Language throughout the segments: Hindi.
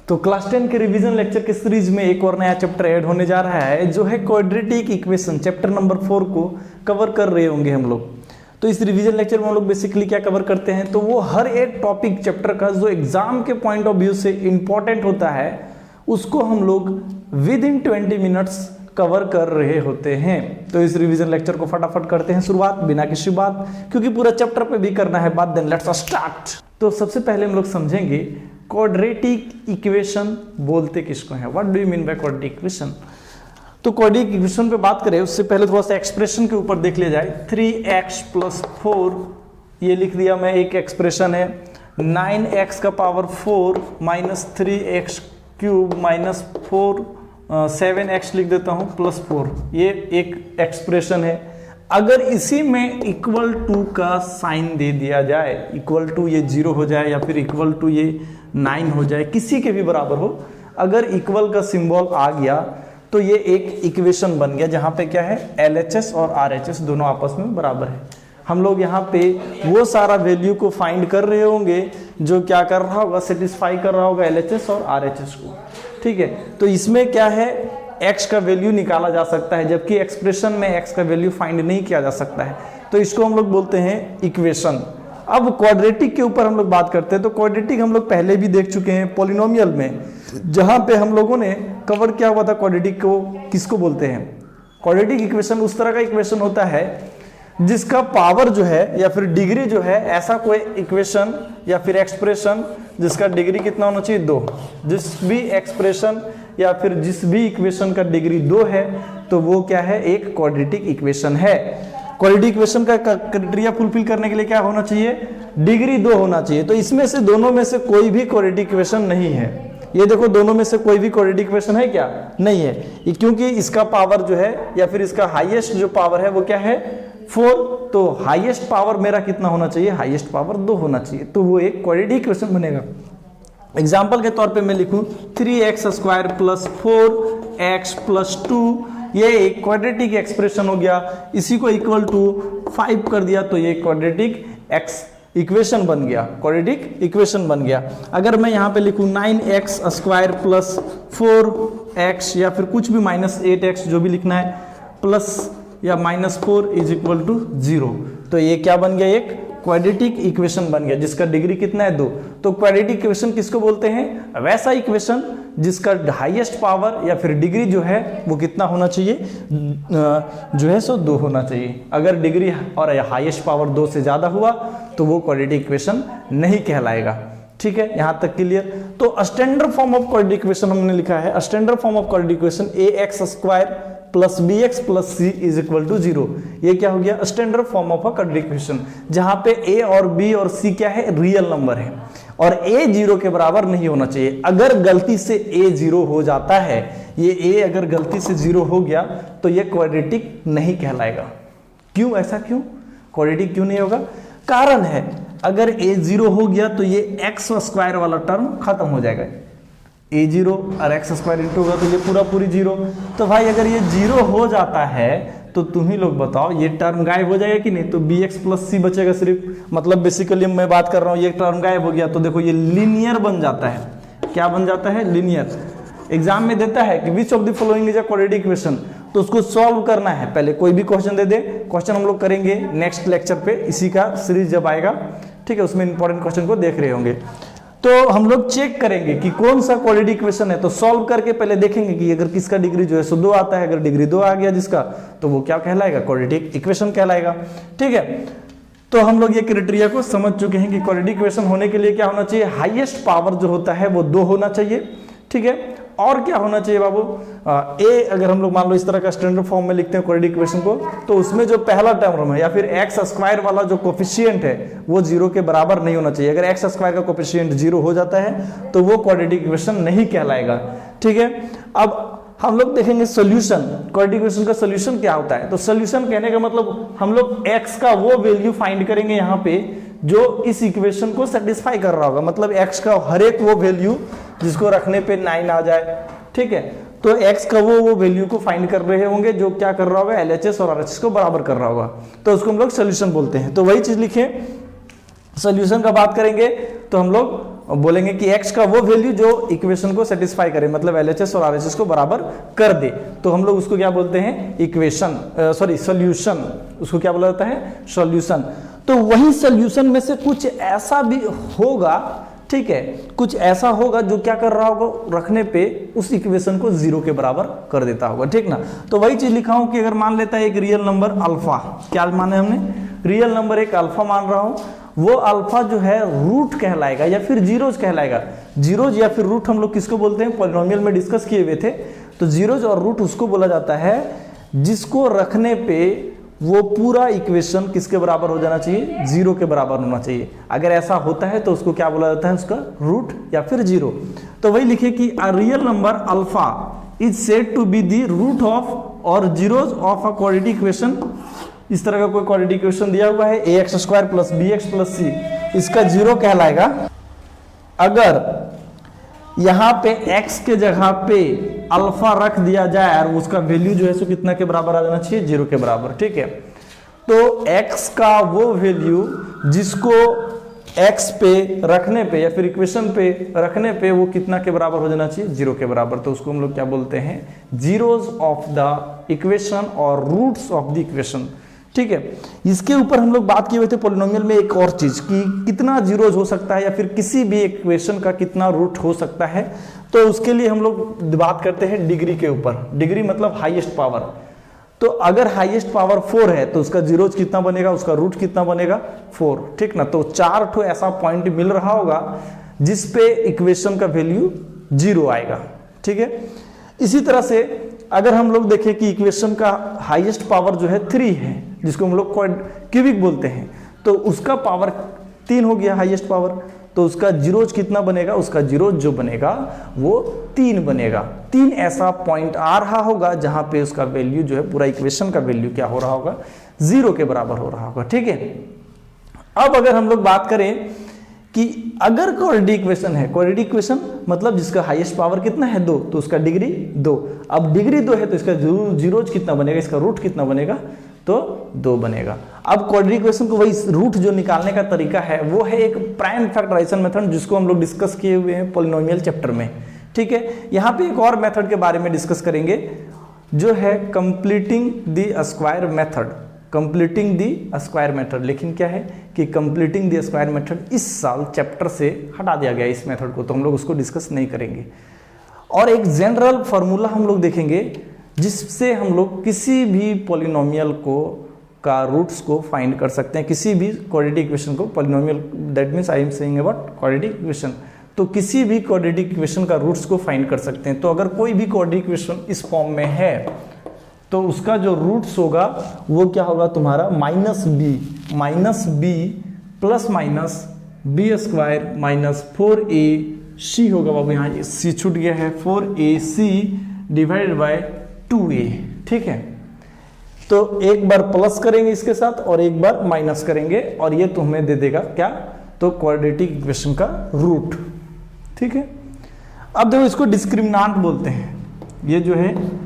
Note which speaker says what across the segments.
Speaker 1: तो क्लास 10 के रिवीजन लेक्चर के सीरीज में एक और नया चैप्टर ऐड होने जा रहा है जो है क्वाड्रेटिक इक्वेशन। चैप्टर नंबर 4 को कवर कर रहे होंगे हम लोग। तो इस रिवीजन लेक्चर में हम लोग बेसिकली क्या कवर करते हैं, तो वो हर एक टॉपिक चैप्टर का जो एग्जाम के पॉइंट ऑफ व्यू से इंपॉर्टेंट होता है उसको हम लोग विद इन 20 मिनट्स कवर कर रहे होते हैं। तो इस रिवीजन लेक्चर को फटाफट करते हैं शुरुआत बिना किसी बात, क्योंकि पूरा चैप्टर पे भी करना है बात। Then let's start. तो सबसे पहले हम लोग समझेंगे क्वाड्रेटिक इक्वेशन बोलते किसको हैं, what do you mean by quadratic equation. तो क्वाड्रेटिक इक्वेशन पे बात करें उससे पहले थोड़ा सा एक्सप्रेशन के ऊपर देख लिया जाए। 3x + 4 ये लिख दिया मैं, एक एक्सप्रेशन है। 9x का पावर 4 - 3x³ - 4 7x लिख देता हूं +4, ये एक एक्सप्रेशन है। अगर इसी में इक्वल टू का साइन दे दिया जाए, इक्वल टू ये 0 हो जाए या फिर इक्वल टू ये 9 हो जाए, किसी के भी बराबर हो, अगर इक्वल का सिंबल आ गया तो ये एक इक्वेशन बन गया जहां पे क्या है, LHS और RHS दोनों आपस में बराबर है। हम लोग यहाँ पे वो सारा वैल्यू को फाइंड कर रहे होंगे जो क्या कर रहा होगा, सेटिस्फाई कर रहा होगा LHS और RHS को। ठीक है, तो इसमें क्या है, x का वैल्यू निकाला जा सकता है, जबकि एक्सप्रेशन में x का वैल्यू फाइंड नहीं किया जा सकता है। तो इसको हम लोग बोलते हैं इक्वेशन। अब क्वाड्रेटिक के ऊपर हम लोग बात करते हैं। तो क्वाड्रेटिक हम लोग पहले भी देख चुके हैं पॉलिनोमियल में, जहां पे हम लोगों ने कवर किया हुआ था क्वाड्रेटिक को किसको बोलते हैं। क्वाड्रेटिक इक्वेशन उस तरह का इक्वेशन होता है जिसका पावर जो है या फिर डिग्री जो है, ऐसा कोई इक्वेशन या फिर एक्सप्रेशन जिसका डिग्री कितना होना चाहिए, 2। जिस भी एक्सप्रेशन या फिर जिस भी इक्वेशन का डिग्री 2 है तो वो क्या है, एक क्वाड्रेटिक इक्वेशन है। क्वाड्रेटिक इक्वेशन का क्राइटेरिया फुलफिल करने के लिए क्या होना चाहिए, डिग्री 2 होना चाहिए। तो इसमें से दोनों में से कोई भी क्वाड्रेटिक इक्वेशन नहीं है। ये देखो, दोनों में से कोई भी क्वाड्रेटिक इक्वेशन है क्या, नहीं है, क्योंकि इसका पावर जो है या फिर इसका हाईएस्ट जो पावर है वो क्या है, 4। तो हाईएस्ट पावर मेरा कितना होना चाहिए, हाईएस्ट पावर 2 होना चाहिए, तो वो एक क्वाड्रेटिक इक्वेशन बनेगा। एग्जाम्पल के तौर पे मैं लिखूं 3x² + 4x + 2, ये एक क्वाड्रेटिक एक्सप्रेशन हो गया। इसी को इक्वल टू 5 कर दिया तो ये क्वाड्रेटिक इक्वेशन बन गया, क्वाड्रेटिक इक्वेशन बन गया। अगर मैं यहाँ पे लिखूं 9x² + 4x या फिर कुछ भी -8x जो भी लिखना है, प्लस या -4 = 0, तो ये क्या बन गया, एक क्वाड्रेटिक इक्वेशन बन गया जिसका डिग्री कितना है, 2। तो क्वाड्रेटिक इक्वेशन किसको बोलते हैं, वैसा इक्वेशन जिसका हाईएस्ट पावर या फिर डिग्री जो है वो कितना होना चाहिए, जो है सो 2 होना चाहिए। अगर डिग्री और हाईएस्ट पावर 2 से ज्यादा हुआ तो वो क्वाड्रेटिक इक्वेशन नहीं कहलाएगा। ठीक है, यहां तक क्लियर। तो standard form of quadratic equation हमने लिखा है, standard form of quadratic equation ax² + bx + c = 0। ये क्या हो गया, standard form of a quadratic equation, जहां पे a और b और c क्या है, रियल नंबर है और a 0 के बराबर नहीं होना चाहिए। अगर गलती से a 0 हो जाता है, ये a अगर गलती से 0 हो गया तो ये क्वाड्रेटिक नहीं कहलाएगा। क्यों, ऐसा क्यों क्वाड्रेटिक क्यों नहीं होगा, कारण है अगर a 0 हो गया तो ये x² वाला टर्म खत्म हो जाएगा। a 0 और x² इंटू होगा तो ये पूरा पूरी 0। तो भाई अगर ये 0 हो जाता है तो तुम ही लोग बताओ ये टर्म गायब हो जाएगा कि नहीं, तो bx + c बचेगा सिर्फ। मतलब बेसिकली मैं बात कर रहा हूँ, ये टर्म गायब हो गया तो देखो ये लीनियर बन जाता है। क्या बन जाता है, लीनियर। एग्जाम में देता है कि which of the following is a quadratic equation, तो उसको सॉल्व करना है। पहले कोई भी क्वेश्चन दे दे, क्वेश्चन हम लोग करेंगे नेक्स्ट लेक्चर पे, इसी का सीरीज जब आएगा, ठीक है, उसमें इंपॉर्टेंट क्वेश्चन को देख रहे होंगे। तो हम लोग चेक करेंगे कि कौन सा क्वाड्रेटिक इक्वेशन है, तो सॉल्व करके पहले देखेंगे कि अगर किसका डिग्री जो है सो 2 आता है, अगर डिग्री 2 आ गया जिसका, तो वो क्या कहलाएगा, क्वाड्रेटिक इक्वेशन कहलाएगा। ठीक है, तो हम लोग ये क्राइटेरिया को समझ चुके हैं कि क्वाड्रेटिक इक्वेशन होने के लिए क्या होना चाहिए, हाईएस्ट पावर जो होता है वो 2 होना चाहिए। ठीक है, और क्या होना चाहिए बाबू, ए अगर हम लोग मान लो इस तरह का स्टैंडर्ड फॉर्म में लिखते हैं क्वाड्रेटिक इक्वेशन को, तो उसमें जो पहला टर्म है या फिर x² वाला जो कोफिशिएंट है वो 0 के बराबर नहीं होना चाहिए। अगर x² का कोफिशिएंट 0 हो जाता है तो वो क्वाड्रेटिक इक्वेशन नहीं कहलाएगा। ठीक है, अब हम लोग देखेंगे सोल्यूशन, क्वाड्रेटिक इक्वेशन का सोल्यूशन क्या होता है। तो सोल्यूशन कहने का मतलब हम लोग x का वो वैल्यू फाइंड करेंगे यहाँ पे जो इस इक्वेशन को सेटिस्फाई कर रहा होगा, मतलब x का हर एक वो वैल्यू जिसको रखने पे 9 आ जाए। ठीक है, तो x का वो वैल्यू को फाइंड कर रहे होंगे जो क्या कर रहा होगा, LHS और RHS को बराबर कर रहा होगा, तो उसको हम लोग सोल्यूशन बोलते हैं। तो वही चीज लिखे, सोल्यूशन का बात करेंगे तो हम लोग बोलेंगे कि x का वो वैल्यू जो इक्वेशन को सेटिस्फाई करे, मतलब LHS और RHS को बराबर कर दे, तो हम लोग उसको क्या बोलते हैं, इक्वेशन, सॉल्यूशन, उसको क्या बोला जाता है, सॉल्यूशन। तो वही सॉल्यूशन में से कुछ ऐसा भी होगा, ठीक है, कुछ ऐसा होगा जो क्या कर रहा होगा, रखने पे उस इक्वेशन को जीरो के बराबर कर देता होगा, ठीक ना। तो वही चीज लिखा हूं कि अगर मान लेता है एक रियल नंबर अल्फा, क्या माने हमने, रियल नंबर एक अल्फा मान रहा हूं, वो अल्फा जो है रूट कहलाएगा या फिर जीरोज कहलाएगा। जीरोज या फिर रूट हम लोग किसको बोलते हैं, पॉलिनोमियल में डिस्कस किए हुए थे। तो जीरोज और रूट उसको बोला जाता है जिसको रखने पे वो पूरा इक्वेशन किसके बराबर हो जाना चाहिए, जीरो के बराबर होना चाहिए। अगर ऐसा होता है तो उसको क्या बोला जाता है, उसका रूट या फिर जीरो। तो वही लिखे कि a real number alpha is said to be the root of और zeros of a quadratic equation. इस तरह का कोई क्वाड्रेटिक इक्वेशन दिया हुआ है ax square plus bx plus c, इसका जीरो कहलाएगा अगर यहां पे x के जगह पे अल्फा रख दिया जाए और उसका वैल्यू जो है सो कितना के बराबर आ जाना चाहिए, जीरो के बराबर, ठीक है। तो x का वो वैल्यू जिसको x पे रखने पे या फिर इक्वेशन पे रखने पे वो कितना के बराबर हो जाना चाहिए, जीरो के बराबर। तो उसको हम लोग क्या बोलते हैं, जीरोज ऑफ द इक्वेशन और रूट्स ऑफ द इक्वेशन, ठीक है। इसके ऊपर हम लोग बात किए हुए थे पॉलिनोमियल में एक और चीज कि कितना जीरोज हो सकता है या फिर किसी भी इक्वेशन का कितना रूट हो सकता है। तो उसके लिए हम लोग बात करते हैं डिग्री के ऊपर। डिग्री मतलब हाईएस्ट पावर। तो अगर हाईएस्ट पावर 4 है तो उसका जीरोज कितना बनेगा, उसका रूट कितना बनेगा, 4, ठीक ना। तो 4 ठो ऐसा पॉइंट मिल रहा होगा जिस पे इक्वेशन का वैल्यू जीरो आएगा, ठीक है। इसी तरह से अगर हम लोग देखें कि इक्वेशन का हाईएस्ट पावर जो है 3 है, जिसको हम लोग क्यूबिक बोलते हैं, तो उसका पावर 3 हो गया हाईएस्ट पावर, तो उसका जीरोज कितना बनेगा, उसका जीरोज जो बनेगा वो 3 बनेगा। 3 ऐसा पॉइंट आ रहा होगा जहां पे उसका वैल्यू जो है, पूरा इक्वेशन का वैल्यू क्या हो रहा होगा, जीरो के बराबर हो रहा होगा, ठीक है। अब अगर हम लोग बात करें कि अगर क्वाड्रेटिक इक्वेशन है, क्वाड्रेटिक इक्वेशन मतलब जिसका हाईएस्ट पावर कितना है 2, तो उसका डिग्री 2। अब डिग्री 2 है तो इसका जीरोज कितना बनेगा, इसका रूट कितना बनेगा, तो 2 बनेगा। अब क्वाड्रेटिक इक्वेशन को वही रूट जो निकालने का तरीका है वो है एक प्राइम फैक्टराइजेशन मेथड, जिसको हम लोग डिस्कस किए हुए हैं पॉलिनोमियल चैप्टर में, ठीक है। यहाँ पे एक और मेथड के बारे में डिस्कस करेंगे जो है completing the square method. Completing the square method, लेकिन क्या है कि कंप्लीटिंग द स्क्वायर मेथड इस साल चैप्टर से हटा दिया गया इस मेथड को, तो हम लोग उसको डिस्कस नहीं करेंगे। और एक जनरल फार्मूला हम लोग देखेंगे जिससे हम लोग किसी भी पॉलिनोमियल को का रूट्स को फाइंड कर सकते हैं, किसी भी क्वाड्रेटिक इक्वेशन को। Polynomial that means I am saying about quadratic equation, तो किसी भी क्वाड्रेटिक इक्वेशन का रूट्स को फाइंड कर सकते हैं। तो अगर कोई भी क्वाड्रेटिक इक्वेशन इस फॉर्म में है तो उसका जो रूट्स होगा वो क्या होगा तुम्हारा, minus b plus minus b square minus 4ac होगा। बाबू यहाँ c छूट गया है, 4ac डिवाइडेड बाय 2a, ठीक है। तो एक बार प्लस करेंगे इसके साथ और एक बार माइनस करेंगे और ये तुम्हें दे देगा क्या, तो क्वाड्रेटिक इक्वेशन का रूट, ठीक है। अब देखो इसको डिस्क्रिमिनांट बोलते हैं। ये जो है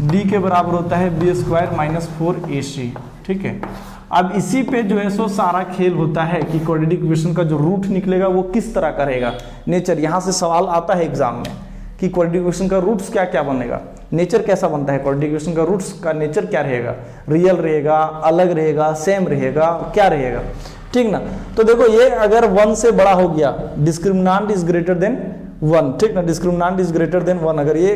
Speaker 1: d के बराबर होता है बी स्क्वायर माइनस 4ac, ठीक है। अब इसी पे जो है सो सारा खेल होता है कि क्वाड्रेटिक इक्वेशन का जो रूट निकलेगा वो किस तरह का रहेगा। नेचर, यहाँ से सवाल आता है एग्जाम में कि क्वाड्रेटिक इक्वेशन का रूट्स क्या क्या बनेगा, नेचर कैसा बनता है, क्वाड्रेटिक इक्वेशन का रूट्स का नेचर क्या रहेगा, रियल रहेगा, अलग रहेगा, सेम रहेगा, क्या रहेगा, ठीक ना। तो देखो ये अगर 1 से बड़ा हो गया, डिस्क्रिमिनांट इज ग्रेटर देन 1, ठीक ना, डिस्क्रिमिनांट इज ग्रेटर देन 1, अगर ये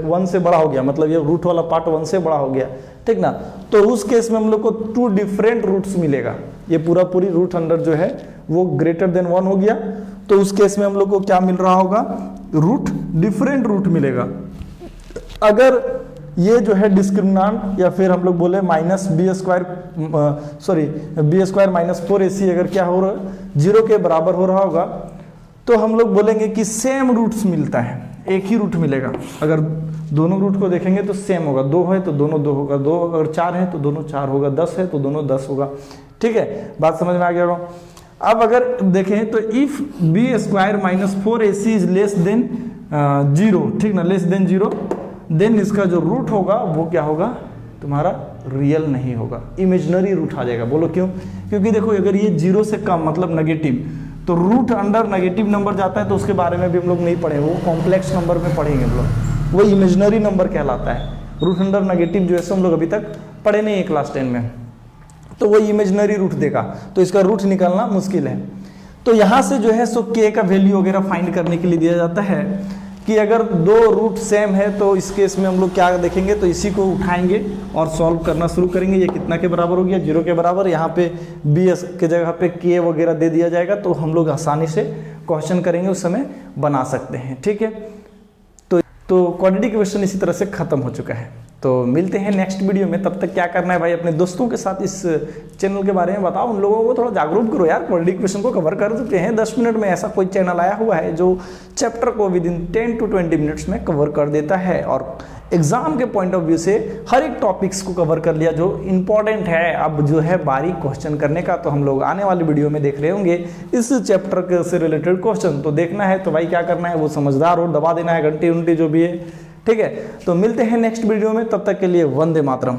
Speaker 1: 1 से बड़ा हो गया, मतलब ये रूट वाला पार्ट 1 से बड़ा हो गया, ठीक ना, तो उस केस में हम लोग को 2 डिफरेंट रूट्स मिलेगा। ये पूरी रूट अंडर जो है वो ग्रेटर देन 1 हो गया, तो उस केस में हम लोग को क्या मिल रहा होगा, रूट, डिफरेंट रूट मिलेगा। अगर ये जो है डिस्क्रिमिनांट या फिर हम लोग बोले minus b square minus 4ac अगर क्या हो रहा है, 0 के बराबर हो रहा होगा, तो हम लोग बोलेंगे कि सेम रूट्स मिलता है, एक ही रूट मिलेगा। अगर दोनों रूट को देखेंगे तो सेम होगा, 2 है तो दोनों 2 होगा, 2 अगर 4 है तो दोनों 4 होगा, 10 है तो दोनों 10 होगा, ठीक है। बात समझ में आ गया होगा। अब अगर देखें तो if b square minus 4ac is less than 0, ठीक ना, लेस देन 0, देन इसका जो रूट होगा वो क्या होगा तुम्हारा, रियल नहीं होगा, इमेजिनरी रूट आ जाएगा। बोलो क्यों? क्योंकि देखो अगर ये 0 से कम मतलब नेगेटिव, तो रूट अंडर नेगेटिव नंबर जाता है तो उसके बारे में भी हम लोग नहीं पढ़े, वो कॉम्प्लेक्स नंबर में पढ़ेंगे हम लोग, वो इमेजिनरी नंबर कहलाता है। रूट अंडर नेगेटिव जो है हम लोग अभी तक पढ़े नहीं है क्लास 10 में, तो वो इमेजिनरी रूट देगा, तो इसका रूट निकालना मुश्किल है। तो यहाँ से जो है सो के का वैल्यू वगैरह फाइंड करने के लिए दिया जाता है कि अगर दो रूट सेम है तो इस केस में हम लोग क्या देखेंगे, तो इसी को उठाएंगे और सॉल्व करना शुरू करेंगे। ये कितना के बराबर हो गया, 0 के बराबर। यहाँ पे बी एस के जगह पे के वगैरह दे दिया जाएगा, तो हम लोग आसानी से क्वेश्चन करेंगे उस समय बना सकते हैं, ठीक है। तो क्वाड्रेटिक इक्वेशन इसी तरह से खत्म हो चुका है। तो मिलते हैं नेक्स्ट वीडियो में, तब तक क्या करना है भाई, अपने दोस्तों के साथ इस चैनल के बारे में बताओ, उन लोगों को थोड़ा जागरूक करो यार। क्वाड्रेटिक इक्वेशन को कवर कर चुके हैं 10 मिनट में, ऐसा कोई चैनल आया हुआ है जो चैप्टर को विद इन 10 to 20 मिनट्स में कवर कर देता है और एग्जाम के पॉइंट ऑफ व्यू से हर एक टॉपिक्स को कवर कर लिया जो इंपॉर्टेंट है। अब जो है बारीक क्वेश्चन करने का, तो हम लोग आने वाली वीडियो में देख रहे होंगे इस चैप्टर से रिलेटेड क्वेश्चन। तो देखना है तो भाई क्या करना है, वो समझदार हो, दबा देना है घंटी उंटी जो भी है, ठीक है। तो मिलते हैं नेक्स्ट वीडियो में, तब तक के लिए वंदे मातरम।